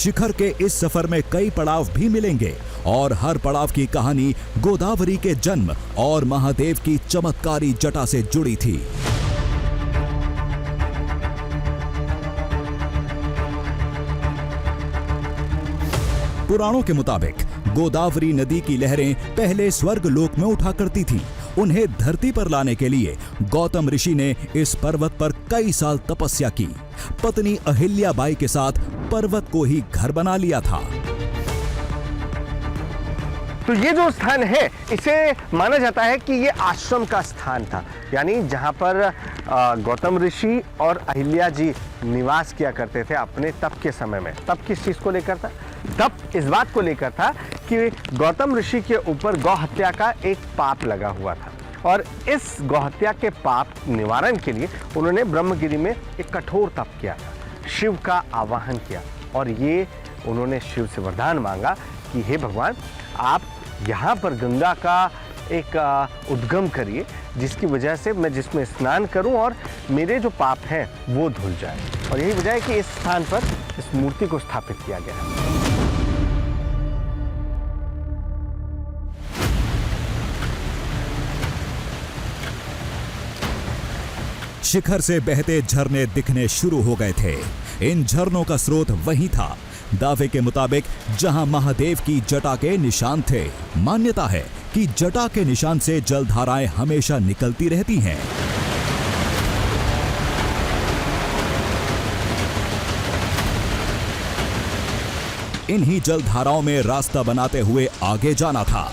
शिखर के इस सफर में कई पड़ाव भी मिलेंगे और हर पड़ाव की कहानी गोदावरी के जन्म और महादेव की चमत्कारी जटा से जुड़ी थी। पुराणों के मुताबिक गोदावरी नदी की लहरें पहले स्वर्ग लोक में उठा करती थी। उन्हें धरती पर लाने के लिए गौतम ऋषि ने इस पर्वत पर कई साल तपस्या की। पत्नी अहिल्याबाई के साथ पर्वत को ही घर बना लिया था। तो ये जो स्थान है इसे माना जाता है कि ये आश्रम का स्थान था, यानी जहाँ पर गौतम ऋषि और अहिल्या जी निवास किया करते थे अपने तप के समय में। तप किस चीज़ को लेकर था? तप इस बात को लेकर था कि गौतम ऋषि के ऊपर गौ हत्या का एक पाप लगा हुआ था और इस गौ हत्या के पाप निवारण के लिए उन्होंने ब्रह्मगिरी में एक कठोर तप किया था, शिव का आवाहन किया और ये उन्होंने शिव से वरदान मांगा कि हे भगवान, आप यहाँ पर गंगा का एक उद्गम करिए जिसकी वजह से मैं जिसमें स्नान करूं और मेरे जो पाप हैं वो धुल जाए। और यही वजह है कि इस स्थान पर इस मूर्ति को स्थापित किया गया है। शिखर से बहते झरने दिखने शुरू हो गए थे। इन झरनों का स्रोत वही था, दावे के मुताबिक जहां महादेव की जटा के निशान थे। मान्यता है कि जटा के निशान से जलधाराएं हमेशा निकलती रहती हैं। इन्हीं जलधाराओं में रास्ता बनाते हुए आगे जाना था।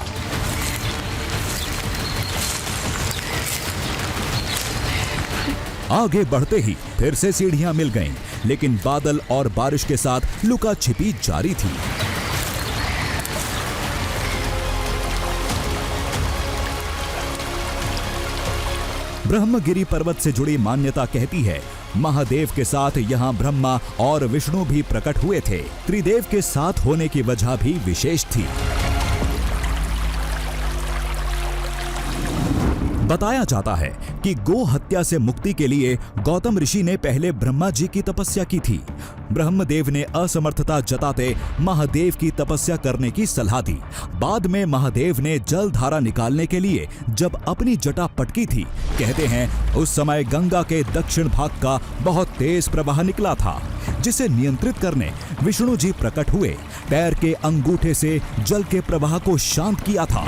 आगे बढ़ते ही फिर से सीढ़ियां मिल गईं, लेकिन बादल और बारिश के साथ लुका छिपी जारी थी। ब्रह्मगिरी पर्वत से जुड़ी मान्यता कहती है महादेव के साथ यहां ब्रह्मा और विष्णु भी प्रकट हुए थे। त्रिदेव के साथ होने की वजह भी विशेष थी। बताया जाता है कि गो हत्या से मुक्ति के लिए गौतम ऋषि ने पहले ब्रह्मा जी की तपस्या की थी। ब्रह्मदेव ने असमर्थता जताते महादेव की तपस्या करने की सलाह दी। बाद में महादेव ने जल धारा निकालने के लिए जब अपनी जटा पटकी थी, कहते हैं उस समय गंगा के दक्षिण भाग का बहुत तेज प्रवाह निकला था, जिसे नियंत्रित करने विष्णु जी प्रकट हुए। पैर के अंगूठे से जल के प्रवाह को शांत किया था।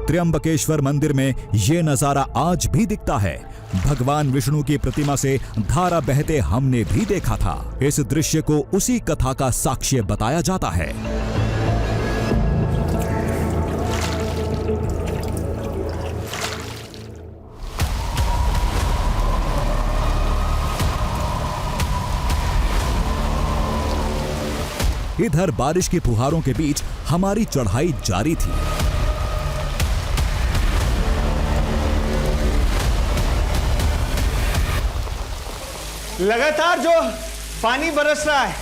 त्र्यंबकेश्वर मंदिर में ये नजारा आज भी दिखता है। भगवान विष्णु की प्रतिमा से धारा बहते हमने भी देखा था। इस दृश्य को उसी कथा का साक्ष्य बताया जाता है। इधर बारिश की फुहारों के बीच हमारी चढ़ाई जारी थी। लगातार जो पानी बरस रहा है,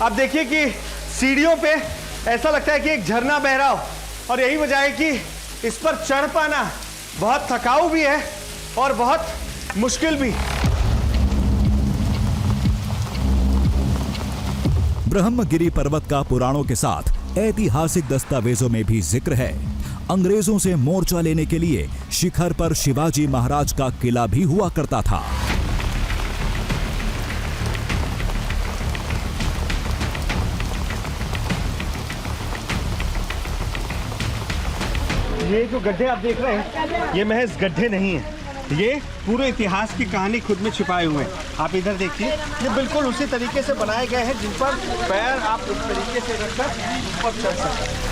आप देखिए कि सीढ़ियों पे ऐसा लगता है कि एक झरना बह रहा हो और यही वजह है कि इस पर चढ़ पाना बहुत थकाऊ भी है और बहुत मुश्किल भी। ब्रह्मगिरी पर्वत का पुराणों के साथ ऐतिहासिक दस्तावेजों में भी जिक्र है। अंग्रेजों से मोर्चा लेने के लिए शिखर पर शिवाजी महाराज का किला भी हुआ करता था। ये जो गड्ढे आप देख रहे हैं, ये महज गड्ढे नहीं है, ये पूरे इतिहास की कहानी खुद में छिपाए हुए हैं। आप इधर देखिए, ये बिल्कुल उसी तरीके से बनाए गए हैं जिन पर पैर आप इस तरीके से रखकर ऊपर चढ़ सकते हैं।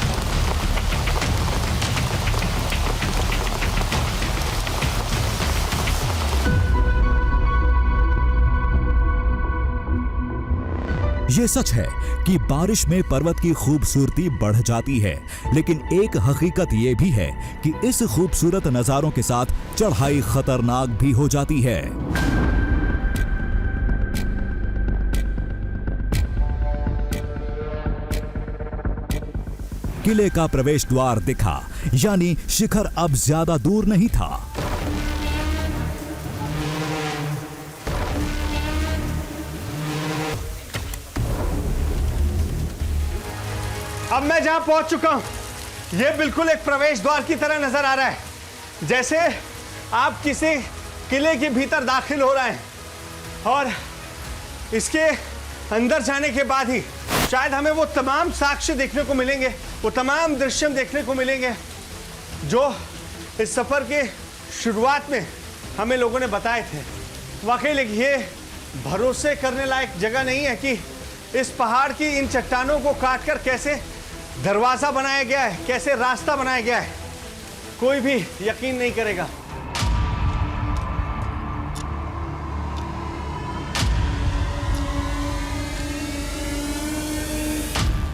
ये सच है कि बारिश में पर्वत की खूबसूरती बढ़ जाती है, लेकिन एक हकीकत ये भी है कि इस खूबसूरत नजारों के साथ चढ़ाई खतरनाक भी हो जाती है। किले का प्रवेश द्वार दिखा, यानी शिखर अब ज्यादा दूर नहीं था। अब मैं जहां पहुंच चुका हूं यह बिल्कुल एक प्रवेश द्वार की तरह नजर आ रहा है, जैसे आप किसी किले के भीतर दाखिल हो रहे हैं और इसके अंदर जाने के बाद ही शायद हमें वो तमाम साक्ष्य देखने को मिलेंगे, वो तमाम दृश्य देखने को मिलेंगे जो इस सफर के शुरुआत में हमें लोगों ने बताए थे। वाकई ये भरोसे करने लायक जगह नहीं है कि इस पहाड़ की इन चट्टानों को काटकर कैसे दरवाजा बनाया गया है, कैसे रास्ता बनाया गया है, कोई भी यकीन नहीं करेगा।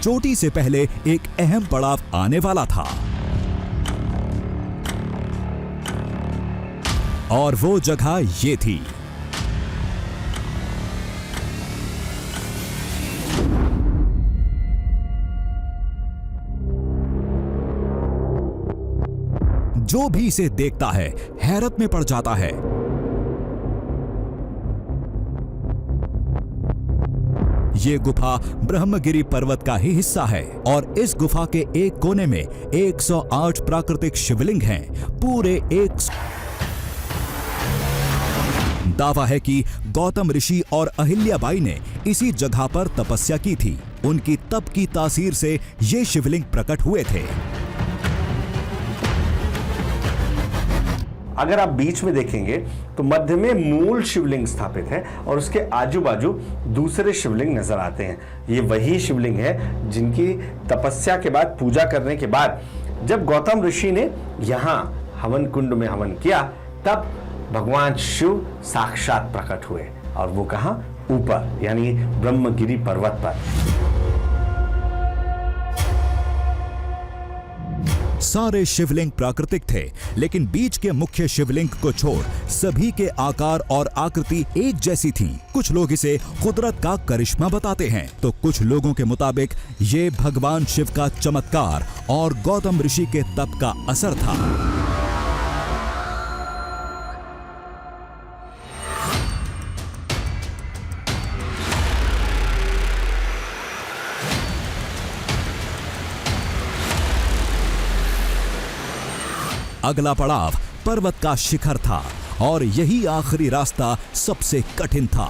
चोटी से पहले एक अहम पड़ाव आने वाला था और वो जगह ये थी। जो भी इसे देखता है हैरत में पड़ जाता है। ये गुफा ब्रह्मगिरी पर्वत का ही हिस्सा है और इस गुफा के एक कोने में 108 प्राकृतिक शिवलिंग हैं। पूरे दावा है कि गौतम ऋषि और अहिल्याबाई ने इसी जगह पर तपस्या की थी। उनकी तप की तासीर से ये शिवलिंग प्रकट हुए थे। अगर आप बीच में देखेंगे तो मध्य में मूल शिवलिंग स्थापित है और उसके आजू बाजू दूसरे शिवलिंग नजर आते हैं। ये वही शिवलिंग है जिनकी तपस्या के बाद, पूजा करने के बाद जब गौतम ऋषि ने यहाँ हवन कुंड में हवन किया तब भगवान शिव साक्षात प्रकट हुए। और वो कहाँ? ऊपर, यानी ब्रह्मगिरी पर्वत पर। सारे शिवलिंग प्राकृतिक थे, लेकिन बीच के मुख्य शिवलिंग को छोड़ सभी के आकार और आकृति एक जैसी थी। कुछ लोग इसे कुदरत का करिश्मा बताते हैं, तो कुछ लोगों के मुताबिक ये भगवान शिव का चमत्कार और गौतम ऋषि के तप का असर था। अगला पड़ाव पर्वत का शिखर था और यही आखिरी रास्ता सबसे कठिन था।